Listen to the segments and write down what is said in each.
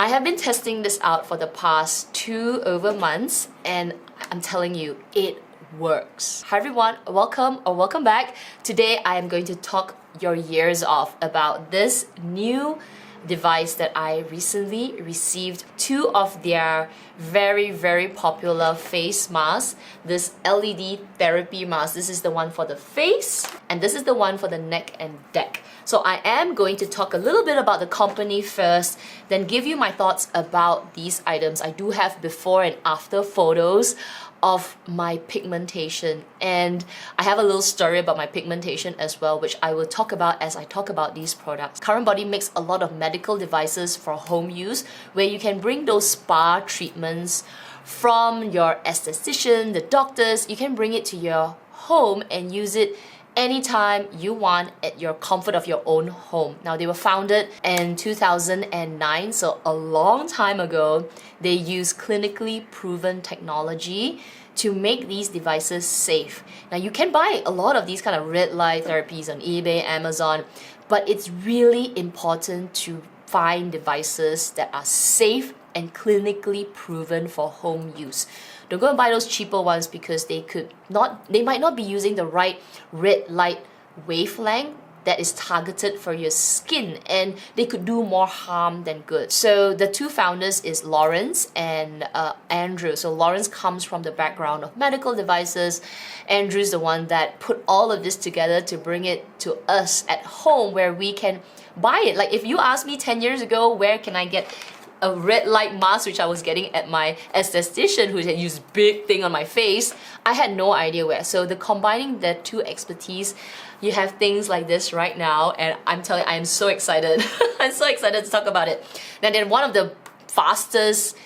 I have been testing this out for the past 2 over months and I'm telling you, it works. Hi everyone, welcome or welcome back. Today I am going to talk your ears off about this new device that I recently received. 2 of their very popular face masks. This LED therapy mask. This is the one for the face and this is the one for the neck and neck. So I am going to talk a little bit about the company first, then give you my thoughts about these items. I do have before and after photos of my pigmentation, and I have a little story about my pigmentation as well, which I will talk about as I talk about these products. CurrentBody makes a lot of medical devices for home use where you can bring those spa treatments from your esthetician, the doctors. You can bring it to your home and use it anytime you want at your comfort of your own home. Now, they were founded in 2009, so a long time ago. They use clinically proven technology to make these devices safe. Now, you can buy a lot of these kind of red light therapies on eBay, Amazon, but it's really important to find devices that are safe and clinically proven for home use. Don't go and buy those cheaper ones because they might not be using the right red light wavelength that is targeted for your skin, and they could do more harm than good. So the 2 founders is Lawrence and Andrew. So Lawrence comes from the background of medical devices. Andrew's the one that put all of this together to bring it to us at home where we can buy it. Like if you asked me 10 years ago, where can I get a red light mask, which I was getting at my esthetician who had used big thing on my face, I had no idea where. So combining the 2 expertise, you have things like this right now, and I'm telling you, I am so excited. I'm so excited to talk about it. Now, they're one of the fastest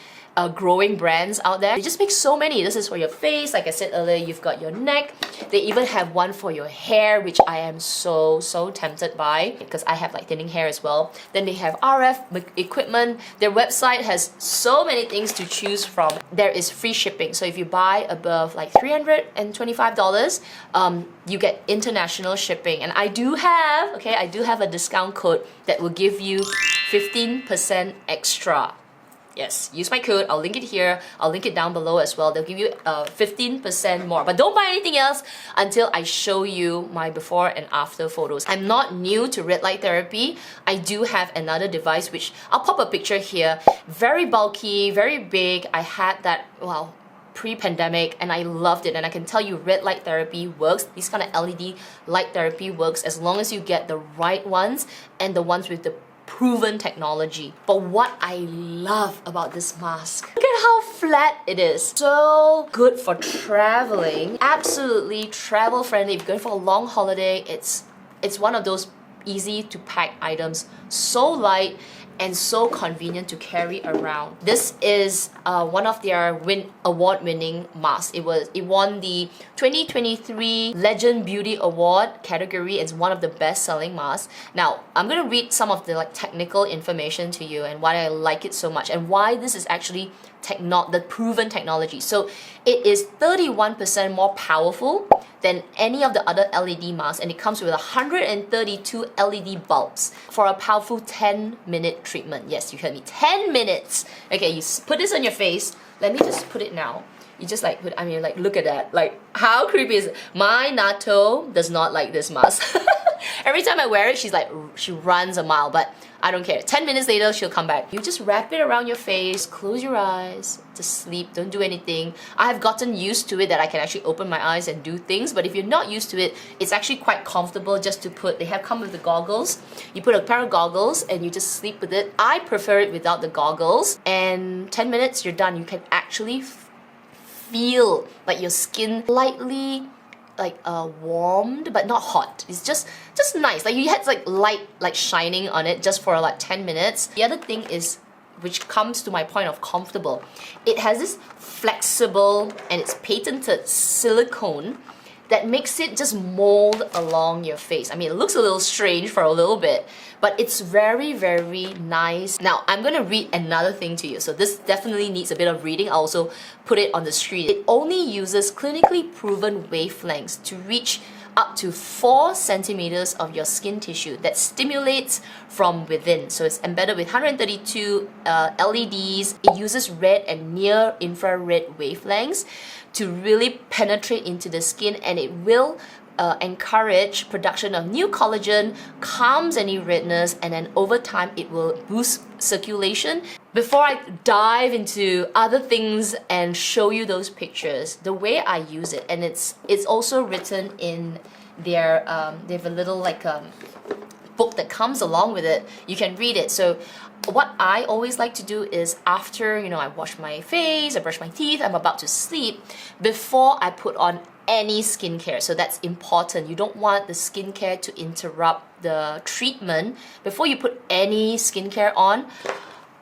growing brands out there. They just make so many. This is for your face, like I said earlier, you've got your neck. They even have one for your hair, which I am so tempted by because I have like thinning hair as well. Then they have RF equipment. Their website has so many things to choose from. There is free shipping. So if you buy above like $325, you get international shipping. And I do have a discount code that will give you 15% extra. Yes, use my code. I'll link it here. I'll link it down below as well. They'll give you 15% more. But don't buy anything else until I show you my before and after photos. I'm not new to red light therapy. I do have another device, which I'll pop a picture here. Very bulky, very big. I had that, well, pre-pandemic, and I loved it. And I can tell you red light therapy works. This kind of LED light therapy works as long as you get the right ones and the ones with the proven technology. But what I love about this mask, look at how flat it is. So good for traveling. Absolutely travel friendly. If you're going for a long holiday, it's one of those easy to pack items. So light and so convenient to carry around. This is one of their award-winning masks. It won the 2023 Legend Beauty Award category. It's one of the best-selling masks. Now, I'm gonna read some of the technical information to you and why I like it so much and why this is actually the proven technology. So it is 31% more powerful than any of the other LED masks, and it comes with 132 LED bulbs for a powerful 10-minute treatment. Yes, you heard me, 10 minutes. Okay, you put this on your face. Let me just put it now. You just look at that. Like, how creepy is it? My Nato does not like this mask. Every time I wear it, she runs a mile, but I don't care. 10 minutes later, she'll come back. You just wrap it around your face, close your eyes, just sleep, don't do anything. I have gotten used to it that I can actually open my eyes and do things, but if you're not used to it, it's actually quite comfortable just to put. They have come with the goggles. You put a pair of goggles and you just sleep with it. I prefer it without the goggles, and 10 minutes, you're done. You can actually feel like your skin lightly warmed but not hot. It's just nice. Like you had light shining on it just for like 10 minutes. The other thing is, which comes to my point of comfortable, it has this flexible and it's patented silicone that makes it just mold along your face. I mean, it looks a little strange for a little bit, but it's very nice. Now, I'm gonna read another thing to you. So this definitely needs a bit of reading. I'll also put it on the screen. It only uses clinically proven wavelengths to reach up to 4 centimeters of your skin tissue that stimulates from within. So it's embedded with 132 LEDs. It uses red and near infrared wavelengths to really penetrate into the skin, and it will encourage production of new collagen, calms any redness, and then over time it will boost circulation. Before I dive into other things and show you those pictures, the way I use it, and it's also written in their they have a little like book that comes along with it. You can read it. So what I always like to do is after, you know, I wash my face, I brush my teeth, I'm about to sleep, before I put on any skincare. So that's important. You don't want the skincare to interrupt the treatment. Before you put any skincare on,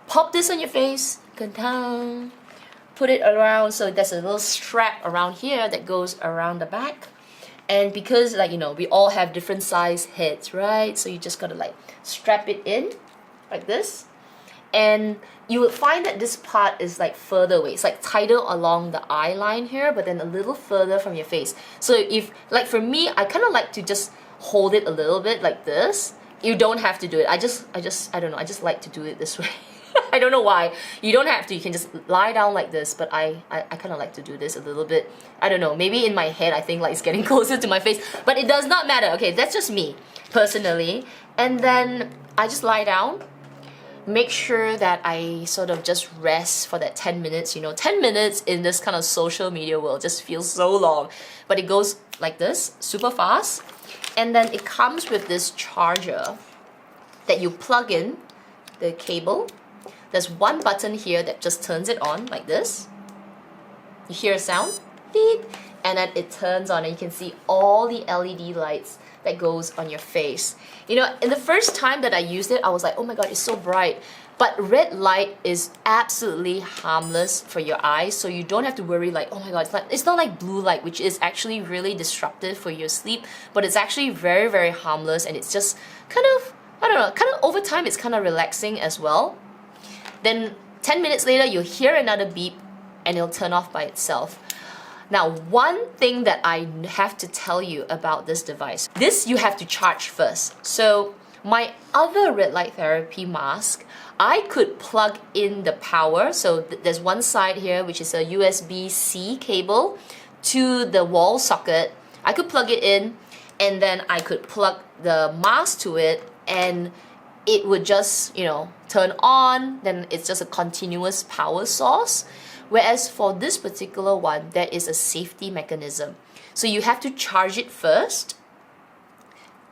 pop this on your face, put it around. So there's a little strap around here that goes around the back. And because, like, you know, we all have different size heads, right? So you just gotta like strap it in like this. And you will find that this part is like further away. It's like tighter along the eye line here, but then a little further from your face. So if, like for me, I kind of like to just hold it a little bit like this. You don't have to do it. I don't know, I just like to do it this way. I don't know why. You don't have to, you can just lie down like this, but I kind of like to do this a little bit. I don't know, maybe in my head I think like it's getting closer to my face, but it does not matter. Okay, that's just me, personally. And then I just lie down. Make sure that I sort of just rest for that 10 minutes. You know, 10 minutes in this kind of social media world just feels so long. But it goes like this, super fast. And then it comes with this charger that you plug in the cable. There's one button here that just turns it on like this. You hear a sound, beep, and then it turns on and you can see all the LED lights that goes on your face. You know, in the first time that I used it, I was like, oh my god, it's so bright. But red light is absolutely harmless for your eyes, so you don't have to worry like, oh my god, it's not like blue light, which is actually really disruptive for your sleep, but it's actually very, very harmless, and it's just kind of, I don't know, kind of over time it's kind of relaxing as well. Then 10 minutes later, you'll hear another beep and it'll turn off by itself. Now, one thing that I have to tell you about this device, this you have to charge first. So my other red light therapy mask, I could plug in the power. So there's one side here, which is a USB-C cable to the wall socket. I could plug it in and then I could plug the mask to it and it would just, you know, turn on. Then it's just a continuous power source. Whereas for this particular one, there is a safety mechanism. So you have to charge it first,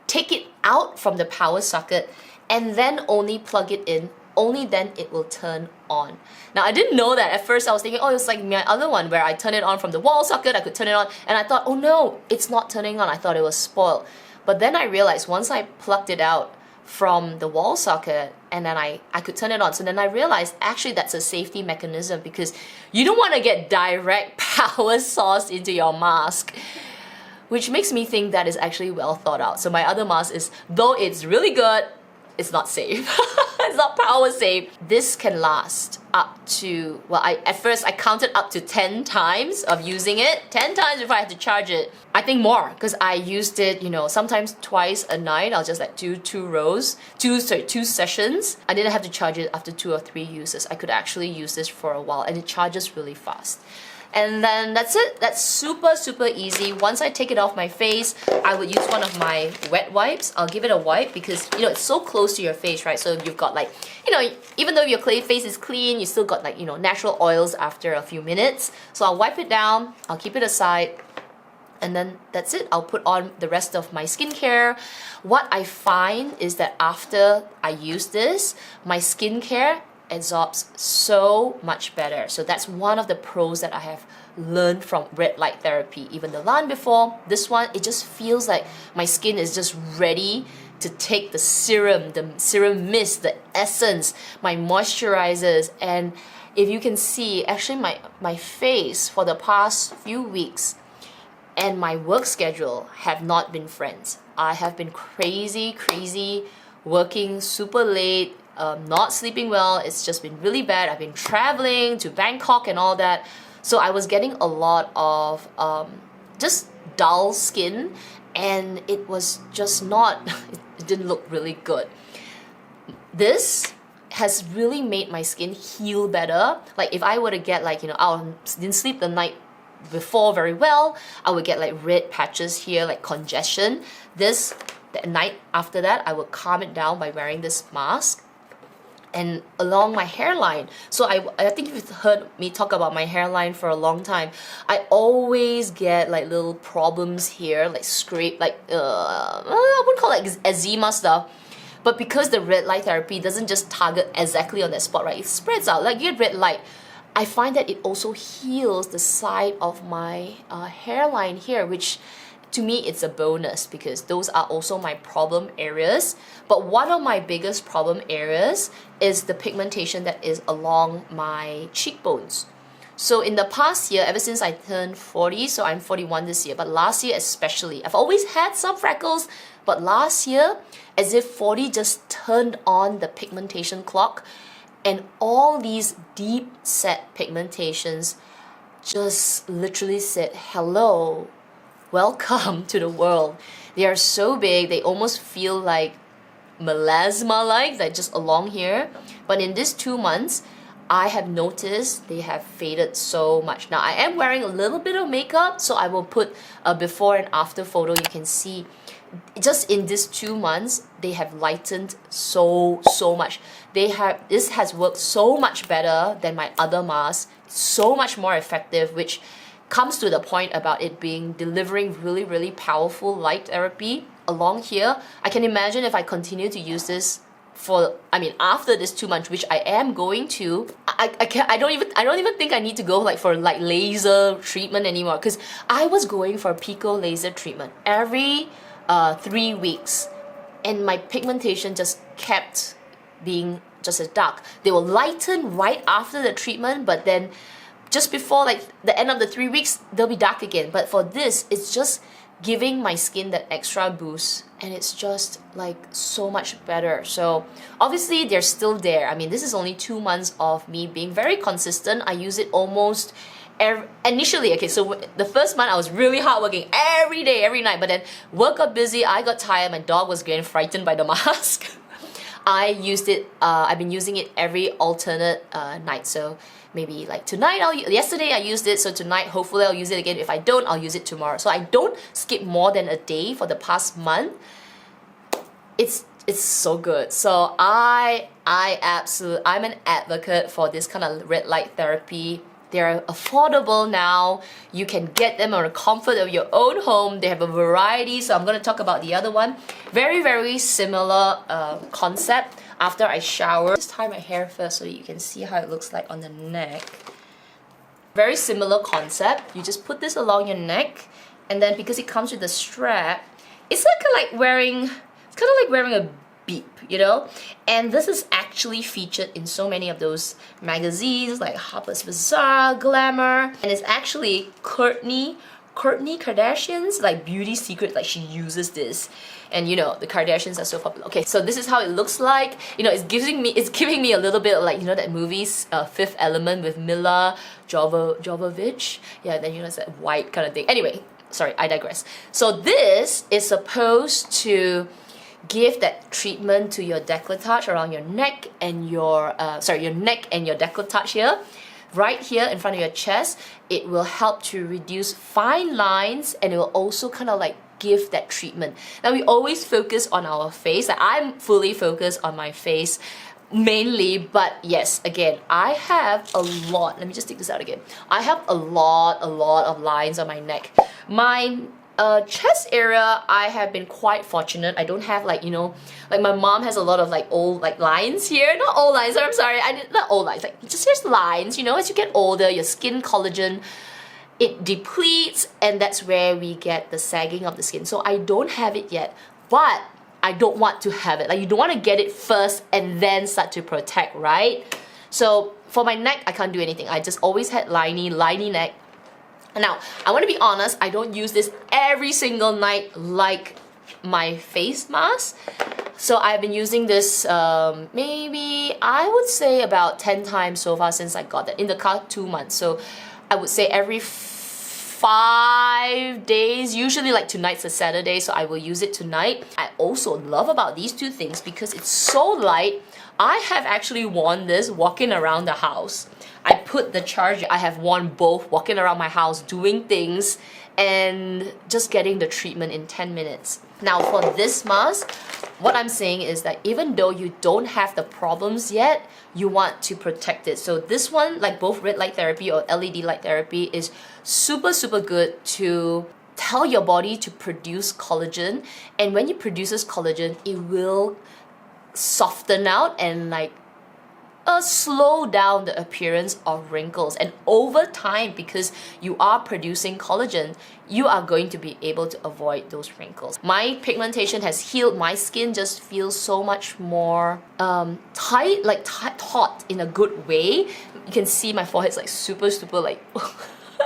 take it out from the power socket, and then only plug it in. Only then it will turn on. Now, I didn't know that. At first I was thinking, oh, it's like my other one where I turn it on from the wall socket, I could turn it on, and I thought, oh no, it's not turning on. I thought it was spoiled. But then I realized once I plugged it out from the wall socket and then I could turn it on. So then I realized actually that's a safety mechanism because you don't want to get direct power source into your mask, which makes me think that is actually well thought out. So my other mask is, though it's really good, it's not safe. It's not power safe. This can last up to, well, at first I counted up to 10 times of using it. 10 times before I had to charge it. I think more, because I used it, you know, sometimes twice a night. I'll just like do two sessions. I didn't have to charge it after 2 or 3 uses. I could actually use this for a while and it charges really fast. And then that's it. That's super, super easy. Once I take it off my face, I would use one of my wet wipes. I'll give it a wipe because, you know, it's so close to your face, right? So you've got like, you know, even though your face is clean, you still got like, you know, natural oils after a few minutes. So I'll wipe it down, I'll keep it aside, and then that's it. I'll put on the rest of my skincare. What I find is that after I use this, my skincare absorbs so much better. So that's one of the pros that I have learned from red light therapy. Even the one before, this one, it just feels like my skin is just ready to take the serum mist, the essence, my moisturizers. And if you can see, actually my face for the past few weeks and my work schedule have not been friends. I have been crazy working super late, not sleeping well. It's just been really bad. I've been traveling to Bangkok and all that. So I was getting a lot of just dull skin and it was just not, it didn't look really good. This has really made my skin heal better. Like if I were to get like, I didn't sleep the night before very well, I would get like red patches here, like congestion. The night after that, I would calm it down by wearing this mask. And along my hairline, so I think you've heard me talk about my hairline for a long time. I always get like little problems here, like scrape, like I wouldn't call it eczema stuff, but because the red light therapy doesn't just target exactly on that spot, right? It spreads out. Like you get red light, I find that it also heals the side of my hairline here, which to me it's a bonus because those are also my problem areas. But one of my biggest problem areas is the pigmentation that is along my cheekbones. So in the past year, ever since I turned 40, so I'm 41 this year, but last year especially, I've always had some freckles, but last year, as if 40 just turned on the pigmentation clock, and all these deep set pigmentations just literally said, hello, welcome to the world. They are so big, they almost feel like melasma-like, like just along here. But in these 2 months, I have noticed they have faded so much. Now I am wearing a little bit of makeup, so I will put a before and after photo. You can see just in these 2 months, they have lightened so much. This has worked so much better than my other masks, so much more effective, which comes to the point about it delivering really powerful light therapy along here. I can imagine if I continue to use this after this 2 months, which I am going to, I don't even think I need to go for laser treatment anymore, because I was going for pico laser treatment every 3 weeks, and my pigmentation just kept being just as dark. They will lighten right after the treatment, but then just before the end of the 3 weeks, they'll be dark again. But for this, it's just giving my skin that extra boost, and it's just so much better. So obviously they're still there. This is only 2 months of me being very consistent. I use it almost initially, okay, so the first month I was really hardworking every day, every night, but then work got busy, I got tired, my dog was getting frightened by the mask. I've been using it every alternate night. So maybe tonight, yesterday I used it, so tonight hopefully I'll use it again. If I don't, I'll use it tomorrow. So I don't skip more than a day for the past month. It's so good. So I'm an advocate for this kind of red light therapy. They're affordable now. You can get them on the comfort of your own home. They have a variety, so I'm going to talk about the other one. Very similar concept. After I shower, just tie my hair first so that you can see how it looks like on the neck. Very similar concept. You just put this along your neck, and then because it comes with a strap, it's kind of like wearing a beep, and this is actually featured in so many of those magazines like Harper's Bazaar, Glamour, and it's actually Kourtney Kardashian's beauty secret. She uses this, and the Kardashians are so popular. Okay, so this is how it looks like. It's giving me a little bit of that movie's Fifth Element with Mila Jovovich. Yeah, then it's that white kind of thing. Anyway, sorry, I digress. So this is supposed to give that treatment to your décolletage around your neck and your neck and your décolletage here, right here in front of your chest. It will help to reduce fine lines, and it will also kind of give that treatment. Now we always focus on our face. I'm fully focused on my face mainly, but yes, again, I have a lot. Let me just take this out again. I have a lot of lines on my neck. My chest area, I have been quite fortunate. I don't have my mom has a lot of old lines here. Not old lines, I'm sorry. Not old lines. Just here's lines. As you get older, your skin collagen, it depletes, and that's where we get the sagging of the skin. So I don't have it yet, but I don't want to have it. You don't want to get it first and then start to protect, right? So for my neck, I can't do anything. I just always had liney neck. Now, I want to be honest, I don't use this every single night like my face mask. So I've been using this maybe, I would say about 10 times so far since I got that in the past 2 months. So I would say every 5 days. Usually like tonight's a Saturday, so I will use it tonight. I also love about these two things because it's so light. I have actually worn this walking around the house. I put the charger, I have worn both walking around my house doing things and just getting the treatment in 10 minutes. Now for this mask, what I'm saying is that even though you don't have the problems yet, you want to protect it. So this one, like both red light therapy or LED light therapy, is super good to tell your body to produce collagen. And when it produces collagen, it will soften out and like slow down the appearance of wrinkles. And over time, because you are producing collagen, you are going to be able to avoid those wrinkles. My pigmentation has healed. My skin just feels so much more tight, like taut in a good way. You can see my forehead's like super like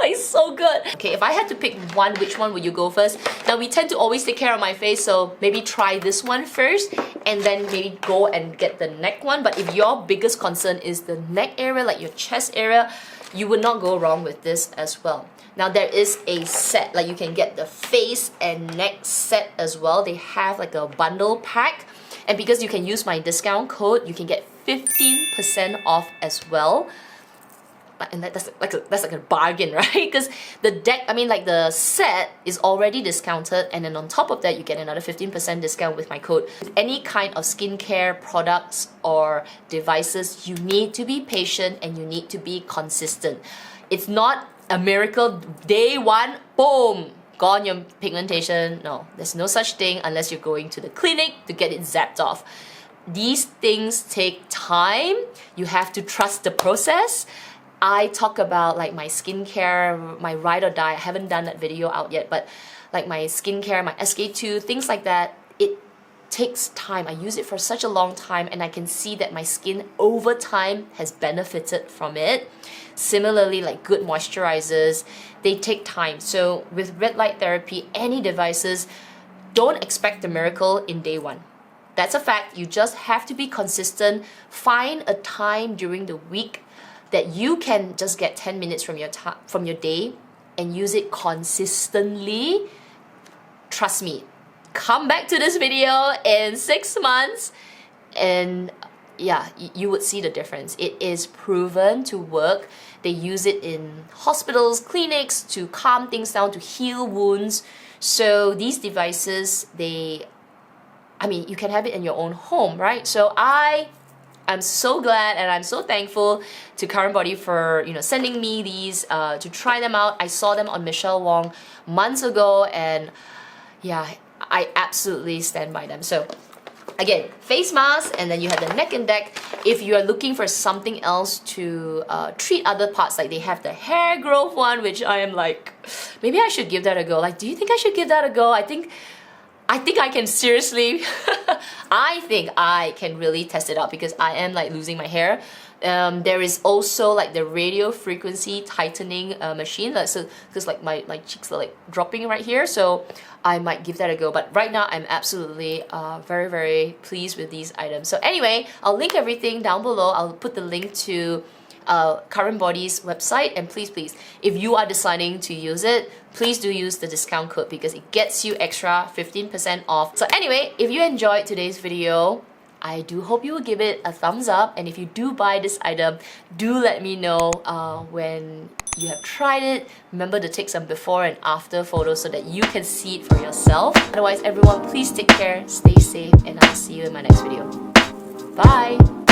it's so good. Okay, if I had to pick one, which one would you go first? Now we tend to always take care of my face, so maybe try this one first and then maybe go and get the neck one. But if your biggest concern is the neck area, like your chest area, you would not go wrong with this as well. Now there is a set, like you can get the face and neck set as well. They have like a bundle pack, and because you can use my discount code, you can get 15% off as well. And that's like a bargain, right? Because the deck, I mean like the set is already discounted, and then on top of that you get another 15% discount with my code. With any kind of skincare products or devices, you need to be patient and you need to be consistent. It's not a miracle, day one, boom, gone your pigmentation. No, there's no such thing unless you're going to the clinic to get it zapped off. These things take time. You have to trust the process. I talk about like my skincare, my ride or die. I haven't done that video out yet, but like my skincare, my SK2, things like that, it takes time. I use it for such a long time and I can see that my skin over time has benefited from it. Similarly, like good moisturizers, they take time. So with red light therapy, any devices, don't expect a miracle in day one. That's a fact. You just have to be consistent. Find a time during the week that you can just get 10 minutes from your day and use it consistently. Trust me, come back to this video in 6 months and yeah, you would see the difference. It is proven to work. They use it in hospitals, clinics to calm things down, to heal wounds. So these devices, I mean, you can have it in your own home, right? So I'm so glad and I'm so thankful to CurrentBody for sending me these to try them out. I saw them on Michelle Wong months ago and yeah, I absolutely stand by them. So again, face mask, and then you have the neck and neck. If you are looking for something else to treat other parts, like they have the hair growth one, which I am like, maybe I should give that a go. Like, do you think I should give that a go? I think I can seriously, I think I can really test it out because I am like losing my hair. There is also like the radio frequency tightening machine, like, so because like my cheeks are like dropping right here, so I might give that a go. But right now I'm absolutely very pleased with these items. So anyway, I'll link everything down below. I'll put the link to CurrentBody's website, and please, if you are deciding to use it, please do use the discount code because it gets you extra 15% off. So anyway, if you enjoyed today's video, I do hope you will give it a thumbs up, and if you do buy this item, do let me know when you have tried it. Remember to take some before and after photos so that you can see it for yourself. Otherwise, everyone, please take care, stay safe, and I'll see you in my next video. Bye!